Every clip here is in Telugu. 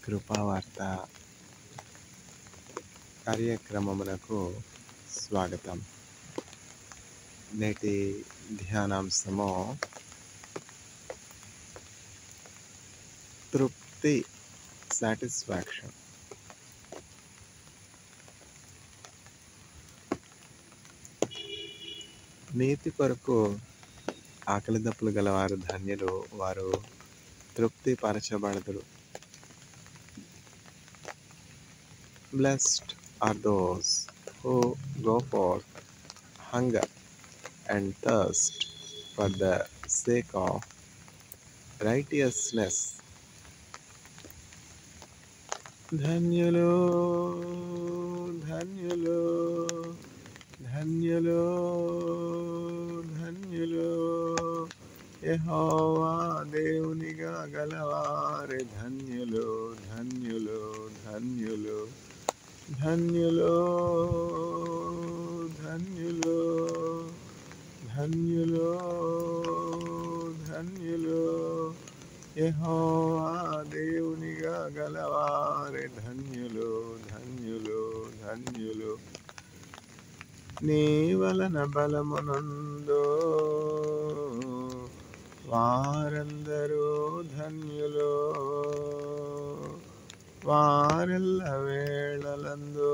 కృపావార్త కార్యక్రమమునకు స్వాగతం. నేటి ధ్యానాంశము తృప్తి, సాటిస్ఫాక్షన్. నీతి కొరకు ఆకలి దప్పులు గలవారు ధన్యులు, వారు తృప్తి పరచబడదురు. Blessed are those who go forth hunger and thirst for the sake of righteousness. ధన్యులు ధన్యులు ధన్యులు ధన్యులు యెహోవా దేవునిగా గలవారి ధన్యులు ధన్యులు ధన్యులు ధన్యులు ధన్యులు ధన్యులు ధన్యులు యెహోవా దేవునిగా గలవారి ధన్యులు ధన్యులు ధన్యులు. నీ వలన బలమునందు వారందరూ ధన్యులు, వారెల్ల వేళలందు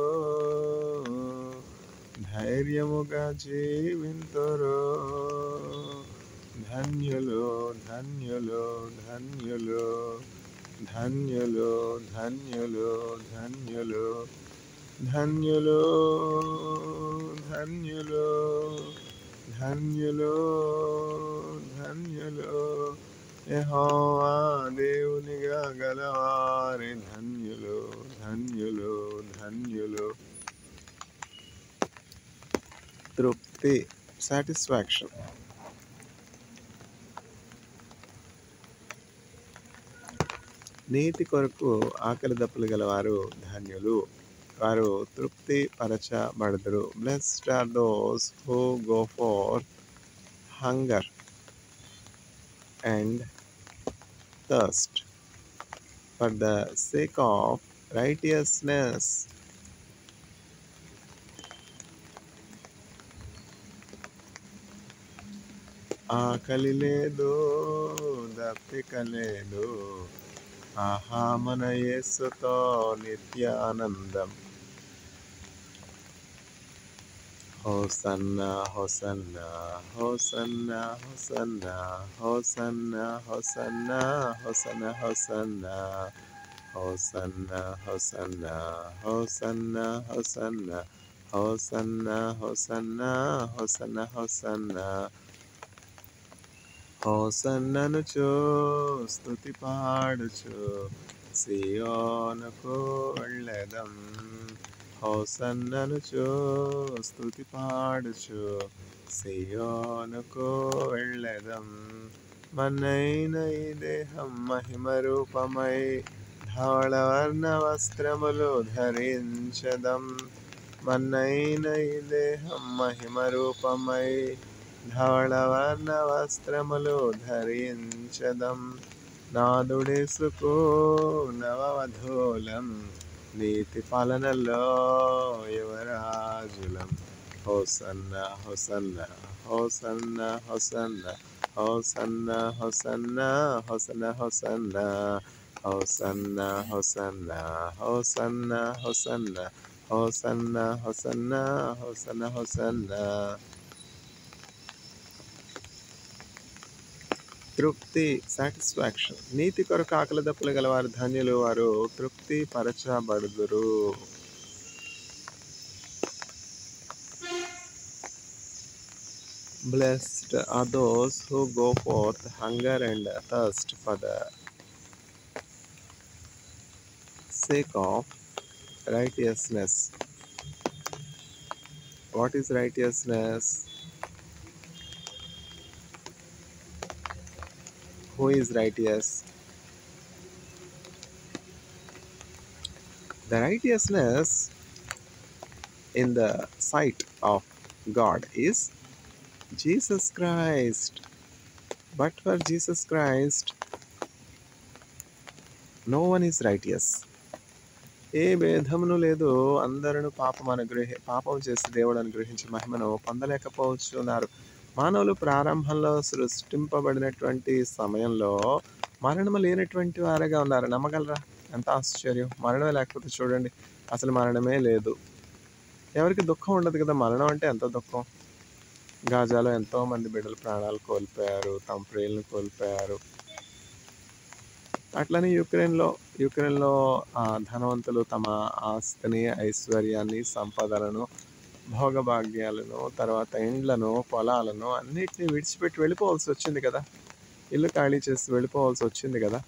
ధైర్యముగా జీవింతురు. ధన్యులు ధన్యులు ధన్యులు ధన్యులు ధన్యులు ధన్యులు ధన్యులు ధన్యులు ధన్యులు ధన్యులు యెహోవా దేవునిగా గలవారి ధన్యులు ధన్యులు ధన్యులు. తృప్తి, సాటిస్ఫాక్షన్. నీతి కొరకు ఆకలి దప్పులు గలవారు ధన్యులు, వారు తృప్తి పరచబడదురు. Blessed are those who go forth hunger and thirst for the sake of righteousness. ఆకలి లేదు, దప్పిక లేదు, ఆహా మన యేసుతో నిత్య ఆనందం. హోసన్నా హోసన్నా హోసన్నా హోసన్నా హోసన్నా హోసన్నా హోసన్నా హోసన్నా హోసన్నా హోసన్నా హోసన్నా హోసన్నా హోసన్నా హోసన్నా హోసన్నా హోసన్నా హోసన్ననుచు స్తుతి పాడుచు సియోనుకు వెళ్ళెదం. హోసన్ననుచు స్తుతి పాడుచు సియోనుకు వెళ్ళెదం. మన్నైన ఈ దేహం మహిమ రూపమై ధవళవర్ణ వస్త్రములు ధరించదం. మన్నైన ఈ దేహం మహిమ రూపమై ధవళవర్ణ వస్త్రములు ధరించదం. నాదుడేసుకు నవవధూలం, నీతి పాలనలో యువరాజులం. హోసన్నా హోసన్నా హోసన్నా హోసన్నా హోసన్నా హోసన్నా హోసన్నా హోసన్నా హోసన్నా హోసన్నా హోసన్నా హోసన్నా హోసన్నా హోసన్నా హోసన్నా హోసన్నా. తృప్తి, సాటిస్ఫాక్షన్. నీతి కొరకు ఆకలి దప్పులు గలవారు ధన్యులు, వారు తృప్తి పరచబడుదురు. Blessed are those who go forth hunger and thirst for the sake of righteousness. What is righteousness? Who is righteous? The righteousness in the sight of God is Jesus Christ. But for Jesus Christ, no one is righteous. ఏ భేదమును లేదు. అందరూ పాపం చేసి దేవుడు అనుగ్రహించిన మహిమను పొందలేకపోతున్నారు. మానవులు ప్రారంభంలో సృష్టింపబడినటువంటి సమయంలో మరణము లేనటువంటి వారుగా ఉన్నారు. నమ్మగలరా? ఎంత ఆశ్చర్యం! మరణమే లేకపోతే చూడండి, అసలు మరణమే లేదు. ఎవరికి దుఃఖం ఉండదు కదా! మరణం అంటే ఎంత దుఃఖం. గాజాలో ఎంతోమంది బిడ్డలు ప్రాణాలు కోల్పోయారు, తమ ప్రియులను కోల్పోయారు. అట్లనే యుక్రెయిన్‌లో ధనవంతులు తమ ఆస్తిని, ఐశ్వర్యాన్ని, సంపదలను, భోగభాగ్యాలను, తర్వాత ఇండ్లను, పొలాలను అన్నిటిని విడిచిపెట్టి వెళ్ళిపోవాల్సొచ్చింది కదా! ఇల్లు ఖాళీ చేసి వెళ్ళిపోవాల్సొచ్చింది కదా!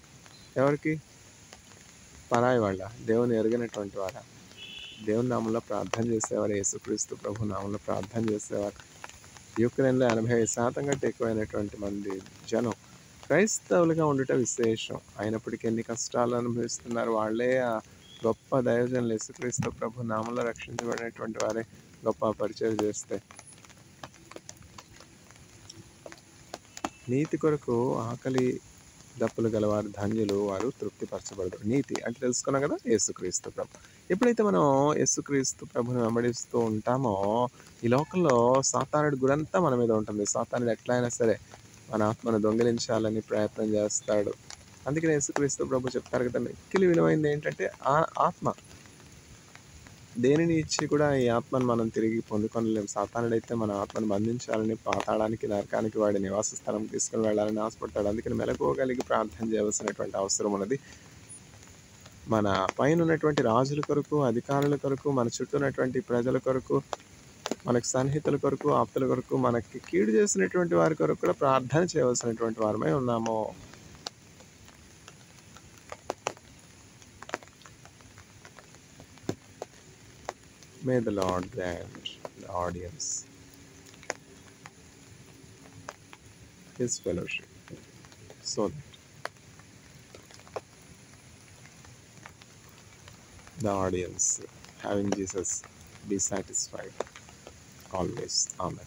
ఎవరికి? పరాయి వాళ్ళా? దేవుని ఎరుగనటువంటి వారా? దేవుని నామంలో ప్రార్థన చేసేవారు, యేసుక్రీస్తు ప్రభు నామంలో ప్రార్థన చేసేవారు. యుక్రెయిన్‌లో 85% కంటే ఎక్కువైనటువంటి మంది జనం క్రైస్తవులుగా ఉండుట విశేషం. అయినప్పటికీ ఎన్ని కష్టాలు అనుభవిస్తున్నారు. వాళ్ళే ఆ గొప్ప దైవజనులు యేసుక్రీస్తు ప్రభు నామంలో రక్షించబడినటువంటి వారే గొప్ప పరిచయం చేస్తే. నీతి కొరకు ఆకలి దప్పులు గలవారు ధన్యులు, వారు తృప్తిపరచబడరు. నీతి అంటే తెలుసుకున్నాం కదా, యేసుక్రీస్తు ప్రభు. ఎప్పుడైతే మనం యేసుక్రీస్తు ప్రభుని వెంబడిస్తూ ఉంటామో, ఈ లోకంలో సాతానుడి గురంతా మన మీద ఉంటుంది. సాతానుడు ఎట్లా అయినా సరే మన ఆత్మను దొంగిలించాలని ప్రయత్నం చేస్తాడు. అందుకని యేసుక్రీస్తు ప్రభు చెప్తారు కదా, మిక్కిలి విలువైంది ఏంటంటే ఆత్మ. దేనిని ఇచ్చి కూడా ఈ ఆత్మను మనం తిరిగి పొందుకొనలేము. సాతానుడైతే మన ఆత్మను బంధించాలని, పాతాళానికి, నరకానికి, వాడి నివాస స్థలం తీసుకుని వెళ్ళాలని ఆశపడతాడు. అందుకని మెలకువగలిగి ప్రార్థన చేయవలసినటువంటి అవసరం ఉన్నది. మన పైన ఉన్నటువంటి రాజుల కొరకు, అధికారుల కొరకు, మన చుట్టూ ఉన్నటువంటి ప్రజల కొరకు, మనకు సన్నిహితుల కొరకు, ఆప్తుల కొరకు, మనకి కీడు చేసినటువంటి వారి కొరకు కూడా ప్రార్థన చేయవలసినటువంటి వారమై ఉన్నాము. May the Lord grant the audience His fellowship, so that the audience, having Jesus, be satisfied always. Amen.